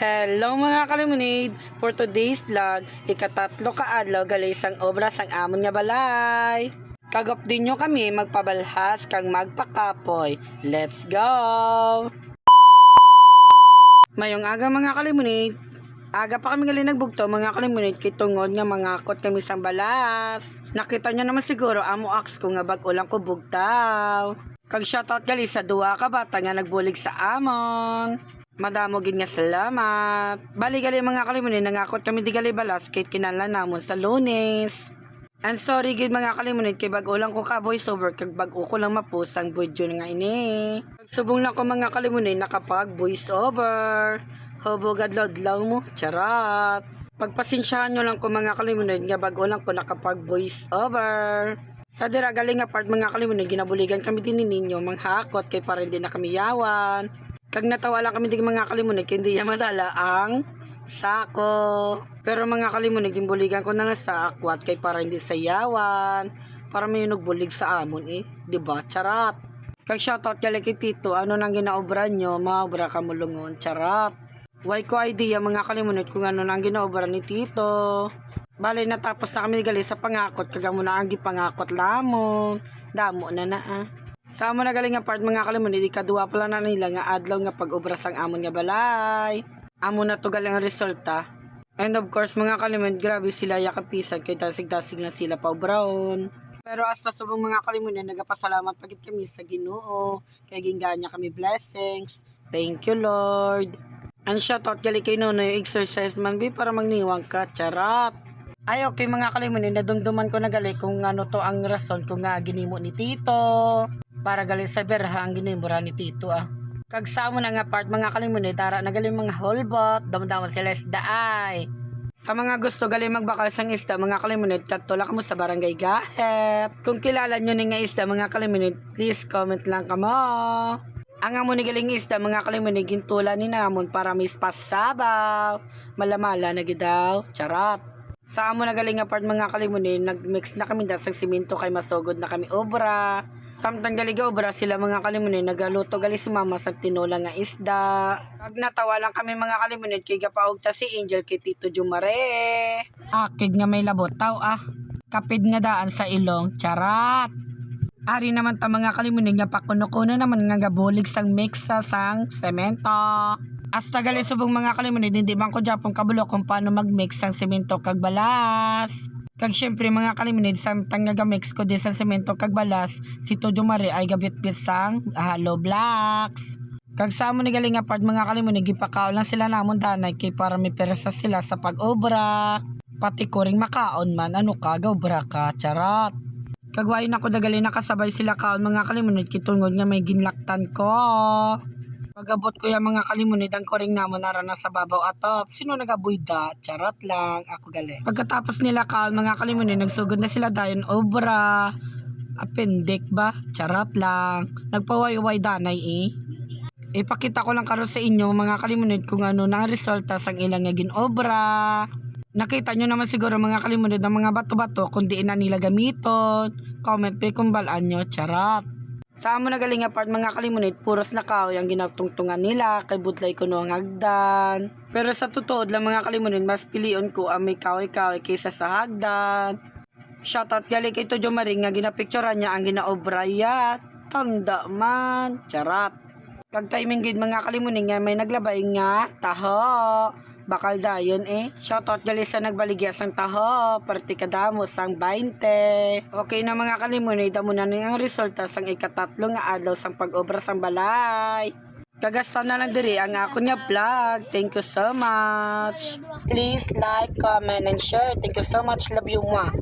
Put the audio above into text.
Hello mga kalimunid! For today's vlog, ikatatlo ka adlaw gali sang obra sang amon nga balay. Kagop din nyo kami magpabalhas kang magpakapoy. Let's go! Mayong aga mga kalimunid. Aga pa kami gali nagbugto mga kalimunid kay tungod nga mangakot kami sang balas. Nakita nyo naman siguro amo aks ko nga bag-ulang ko bugtaw. Kag shoutout gali sa duwa ka bata nga nagbulig sa amon. Madamo gid nga salamat. Bali gali mga kalimunin nangakot kami di gali balas kay kinahanglan namon sa Lunes. And sorry gid mga kalimunin kay bag-o lang ko ka voice over kag bag-o ko lang ma-post ang video nga ini. Subong lang ko mga kalimunin nakapag voice over. Hubog adlaw mo, charot. Pagpasensyahan nyo lang ko mga kalimunin nga bag-o lang ko nakapag voice over. Sa dira galing nga part mga kalimunin ginabuligan kami din ninyo manghakot kay para hindi na kami yawan. Kag natawa lang kami din mga kalimunig, hindi niya madala ang sako. Pero mga kalimunig, yung buligan ko na lang sa akwat kay para hindi sayawan. Para may nagbulig sa amon Diba? Charat. Kag shoutout kaya kay Tito, ano nang ginaobra nyo, maobra ka mulungon. Charat. Why ko idea mga kalimunig kung ano nang ginaobra ni Tito. Bale natapos na kami gali sa pangakot, kag mo na ang gipangakot lamon. Damo na Sa amo na galing nga part mga kalimunid, ikaduwa pala na nila nga adlaw nga pag-obra sang amon nga balay. Amo na to galing ang resulta. And of course mga kalimunid, grabe sila yakapisan kay dasig-dasig na sila pa obraon. Pero hasta subong mga kalimunid, nagapasalamat pagit kami sa Ginoo. Kay ginganya kami blessings. Thank you Lord. And shoutout gali kay Nonoy exercise man bi para magniwang ka, charat. Ay okay mga kalimunid, nadumduman ko na gali kung ano to ang rason kung nga ginimo ni Tito. Para gali sa berha ang ginimura ni Tito Kag sa mo na nga part mga kalimunid, tara na gali mga holbot, damdaman sila isda ay. Sa mga gusto gali magbakal sang isda mga kalimunid, katulak mo sa barangay Gahet. Kung kilala nyo ni nga isda mga kalimunid, please comment lang kamo. Ang amo ni galing isda mga kalimunid, gintula ni namon para may pasabaw. Malamala na gidaw, charat. Sa amo na galing nga part mga kalimunid, nagmix na kami dasang simento kay masugod na kami obra. Samtang galiga obra sila mga kalimunid, nagaluto gali si mama sa tinola nga isda. Kag natawa lang kami mga kalimunid kay gapaog ta si Angel kay Tito Jumare. Akig nga may labotaw Kapid nga daan sa ilong, charat. Ari naman ta mga kalimunid nga pakuno-kuno naman nga gabulig sang mix sa sang semento. Hasta gali subong mga kalimunid, hindi man ko Japon kabulo kung paano mag-mix sang semento kag balas. Kag syempre mga kalimunid, samtang nagamix ko din sa semento kag balas, si Tito Mare ay gabit-bit sang hollow blocks. Kag sa amo ni galing nga part mga kalimunid, gipakaon lang sila namon danay kay para may persa sila sa pag-obra. Pati ko ring makaon man, ano ka, gawbra ka, charat. Kag wain ako dagali nakasabay sila kaon mga kalimunid, kitungod nga may ginlaktan ko. Pagabot ko yung mga kalimunid, ang koring namon nara na sa babaw atop. Sino nagabuyda? Charot lang. Ako gali. Pagkatapos nila kaon mga kalimunid, nagsugod na sila dayon obra. Appendix ba? Charot lang. Nagpaway-way danay Ipakita ko lang karon sa inyo mga kalimunid kung ano nang resulta sang ilang nga ginobra. Nakita nyo naman siguro mga kalimunid ang mga bato-bato kung di na nila gamiton. Comment pa kung balaan nyo. Charot. Sa amo na galing nga part mga kalimunid, puros na kahoy ang ginatungtungan nila kay butlay ko no ang hagdan. Pero sa totoo lang mga kalimunid, mas pilion ko ang may kahoy-kahoy kaysa sa hagdan. Shoutout gali kay Tito Mare nga ginapicturean niya ang ginaobra ya. Tanda man, charat. Kag timing gid mga kalimunid nga may naglabay nga taho. Bakal dayon Shoutout gali sa nagbaligya sang taho, parti kadamo sang 20. Okay na mga kalimunid, amo na ang resulta sang ikatatlo nga adlaw sang pag-obra sang balay. Kagasta na lang diri ang ako nga vlog. Thank you so much. Please like, comment, and share. Thank you so much. Love you, ma.